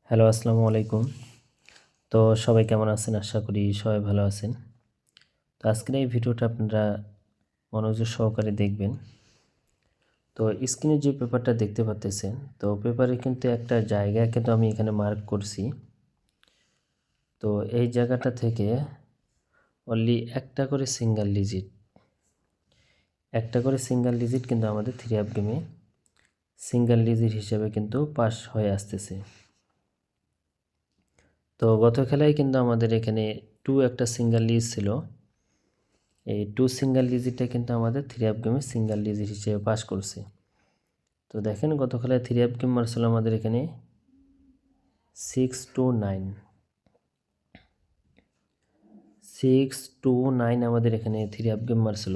Hello, আসসালামু আলাইকুম। তো সবাই কেমন আছেন? আশা করি সবাই ভালো আছেন। তো আজকের এই ভিডিওটা আপনারা মনোযোগ সহকারে দেখবেন। তো স্ক্রিনে যে পেপারটা দেখতে পাচ্ছেন, তো পেপারে কিন্তু একটা জায়গা কিন্তু আমি এখানে মার্ক করছি। তো এই জায়গাটা থেকে অনলি একটা করে সিঙ্গেল ডিজিট কিন্তু আমাদের 3 হাফ গেমে সিঙ্গেল ডিজিট হিসেবে কিন্তু পাস হয়ে আসতেছে। তো গত খেলায় কিন্তু আমাদের এখানে 2 একটা সিঙ্গেল ডিজিট ছিল। এই 2 সিঙ্গেল ডিজিটটা কিন্তু আমাদের 3 হাফ গেমে সিঙ্গেল ডিজিট হিসেবে পাস করছে। তো দেখেন গত খেলায় 3 হাফ গেম মারছিল আমাদের এখানে 629 আমাদের এখানে 3 হাফ গেম মারছিল।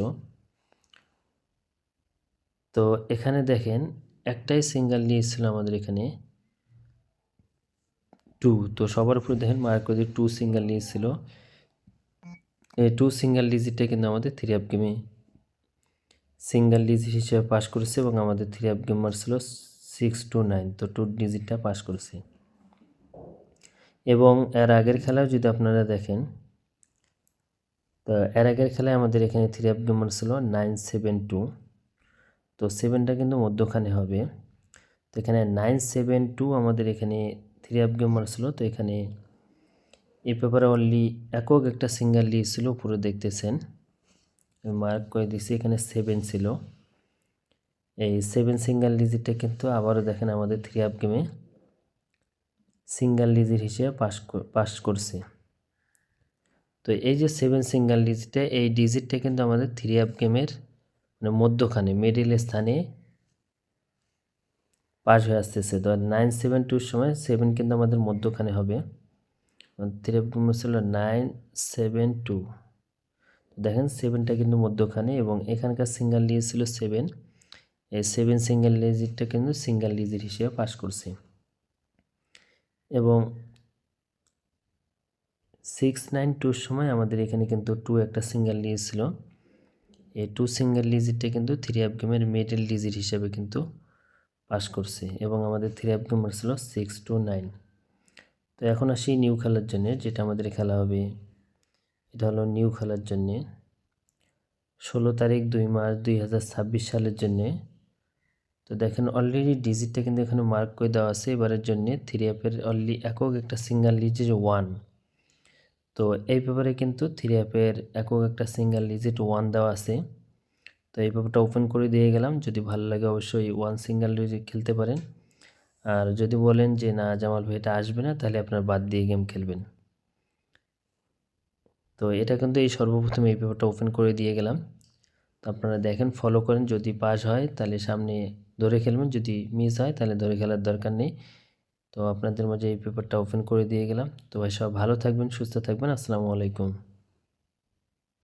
তো এখানে দেখেন একটাই সিঙ্গেল ডিজিট ছিল আমাদের এখানে 2। তো সবার উপরে দেখেন মার্ক করে 2 সিঙ্গেল ডিজিট ছিল। এই 2 সিঙ্গেল ডিজিটটা কিন্তু আমাদের 3 হাফ গেমে সিঙ্গেল ডিজিট হিসেবে পাস করেছে এবং আমাদের 3 হাফ গেম মারছিল 629। তো 2 ডিজিটটা পাস করেছে। এবং এর আগের খেলাও যদি আপনারা দেখেন, তো এর আগের খেলায় আমাদের এখানে 3 হাফ গেম ছিল 972। তো 7টা কিন্তু মধ্যখানে হবে। তো এখানে 972 আমাদের এখানে 3 হাফ গেম ছিল। তো এখানে এই পেপারে অনলি একক একটা সিঙ্গেল ডিজিট ছিল, পুরো দেখতেছেন মার্ক করে দিচ্ছি, এখানে 7 ছিল। এই 7 সিঙ্গেল ডিজিটটা কিন্তু আবারও দেখেন আমাদের 3 হাফ গেমে সিঙ্গেল ডিজিট হিসেবে পাস করছে। তো এই যে 7 সিঙ্গেল ডিজিটটা, এই ডিজিটটা কিন্তু আমাদের 3 হাফ গেমের মানে মধ্যখানে মিডিল স্থানে পাস হয়ে আসতেছে। তো 972 সময় 7 কিন্তু আমাদের মধ্যখানে হবে। 3 হাফ গেম ছিল 972। দেখেন 7টা কিন্তু মধ্যখানে এবং এখানকার সিঙ্গেল ডিজিট ছিল 7। এই 7 সিঙ্গেল ডিজিটটা কিন্তু সিঙ্গেল ডিজিট হিসেবে পাস করছে। এবং 692 সময় আমাদের এখানে কিন্তু 2 একটা সিঙ্গেল ডিজিট ছিল। এই 2 সিঙ্গেল ডিজিটটা কিন্তু 3 হাফ গেমের মিডল ডিজিট হিসেবে কিন্তু পাস করছে এবং আমাদের 3 হাফ গেম ছিল 629। তো এখন আসি নিউ খেলার জন্য, যেটা আমাদের খেলা হবে, এটা হলো নিউ খেলার জন্যে 16 তারিখ 2 মার্চ 2026 সালের জন্যে। তো দেখেন অলরেডি ডিজিটটা কিন্তু এখানে মার্ক করে দেওয়া আছে এবারের জন্য 3 হাফের অনলি একক একটা সিঙ্গেল ডিজিট 1। তো এই পেপারে কিন্তু 3 হাফের একক একটা সিঙ্গেল ডিজিট 1 দেওয়া আছে। তো এই পেপারটা ওপেন করে দিয়ে গেলাম। যদি ভালো লাগে অবশ্যই 1 সিঙ্গেল ডিজিট খেলতে পারেন। আর যদি বলেন যে না জামাল ভাই এটা আসবে না, তাহলে আপনার বাদ দিয়ে গেম খেলবেন। তো এটা কিন্তু এই সর্বপ্রথম এই পেপারটা ওপেন করে দিয়ে গেলাম। তো আপনারা দেখেন, ফলো করেন, যদি পাস হয় তাহলে সামনে ধরে খেলবেন, যদি মিস হয় তাহলে ধরে খেলার দরকার নেই। তো আপনাদের মাঝে এই পেপারটা ওপেন করে দিয়ে গেলাম। তো ভাই সব ভালো থাকবেন, সুস্থ থাকবেন। আসসালামু আলাইকুম।